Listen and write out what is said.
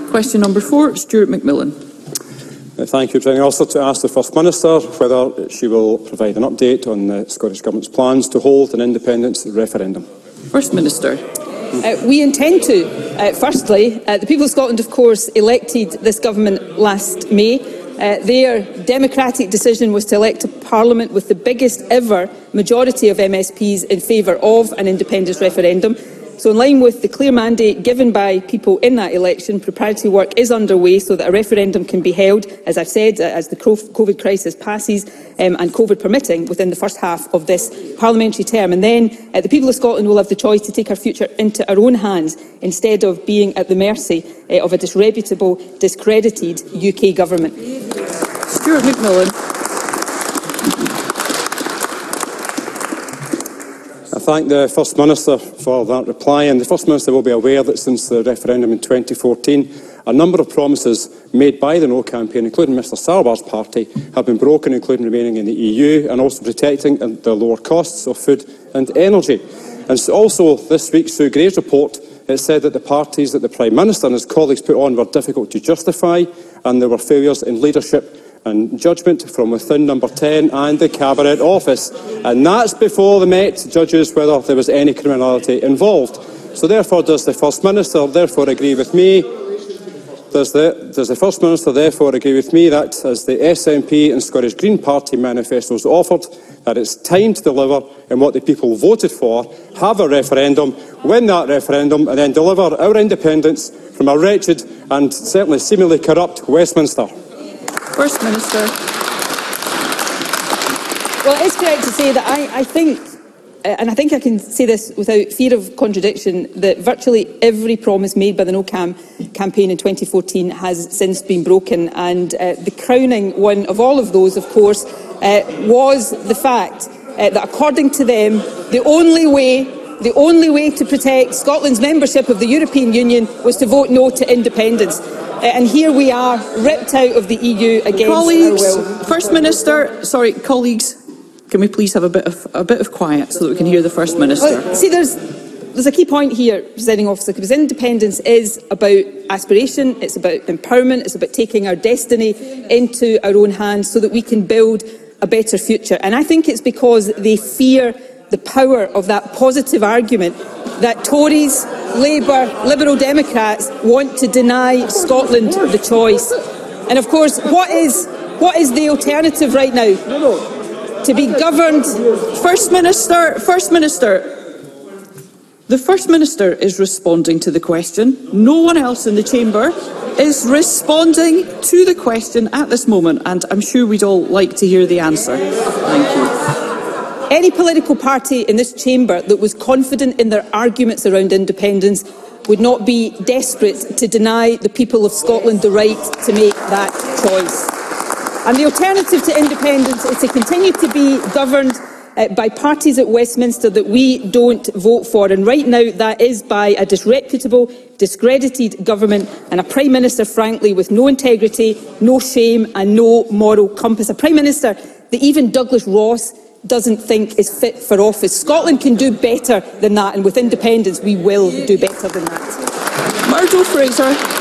Question number 4, Stuart McMillan. Thank you, Presiding Officer. To ask the First Minister whether she will provide an update on the Scottish Government's plans to hold an independence referendum. First Minister. We intend to. Firstly, the people of Scotland, of course, elected this government last May. Their democratic decision was to elect a parliament with the biggest ever majority of MSPs in favour of an independence referendum. So in line with the clear mandate given by people in that election, preparatory work is underway so that a referendum can be held, as I've said, as the COVID crisis passes and COVID permitting within the first half of this parliamentary term. And then the people of Scotland will have the choice to take our future into our own hands instead of being at the mercy of a disreputable, discredited UK government. Stuart McMillan. I thank the First Minister for that reply, and the First Minister will be aware that since the referendum in 2014, a number of promises made by the No campaign, including Mr Sarwar's party, have been broken, including remaining in the EU and also protecting the lower costs of food and energy. And also this week, Sue Gray's report, it said that the parties that the Prime Minister and his colleagues put on were difficult to justify, and there were failures in leadership and judgment from within Number 10 and the Cabinet Office. And that's before the Met judges whether there was any criminality involved. So therefore, does the First Minister therefore agree with me? Does the First Minister therefore agree with me that, as the SNP and Scottish Green Party manifestos offered, that it's time to deliver on what the people voted for, have a referendum, win that referendum, and then deliver our independence from a wretched and certainly seemingly corrupt Westminster? First Minister. Well, it is correct to say that I think, and I think I can say this without fear of contradiction, that virtually every promise made by the No campaign in 2014 has since been broken. And the crowning one of all of those, of course, was the fact that, according to them, the only way to protect Scotland's membership of the European Union was to vote no to independence. And here we are, ripped out of the EU against our will. First Minister, sorry, colleagues, can we please have a bit of quiet so that we can hear the First Minister? Well, see, there's a key point here, Presiding Officer, because independence is about aspiration, it's about empowerment, it's about taking our destiny into our own hands so that we can build a better future. And I think it's because they fear the power of that positive argument that Tories, Labour, Liberal Democrats want to deny Scotland the choice. And of course, what is the alternative right now? To be governed. First Minister. The First Minister is responding to the question. No one else in the chamber is responding to the question at this moment, and I'm sure we'd all like to hear the answer. Thank you. Any political party in this chamber that was confident in their arguments around independence would not be desperate to deny the people of Scotland the right to make that choice. And the alternative to independence is to continue to be governed by parties at Westminster that we don't vote for. And right now that is by a disreputable, discredited government and a Prime Minister, frankly, with no integrity, no shame and no moral compass. A Prime Minister that even Douglas Ross doesn't think is fit for office. Scotland can do better than that, and with independence we will do better than that. Murdo Fraser.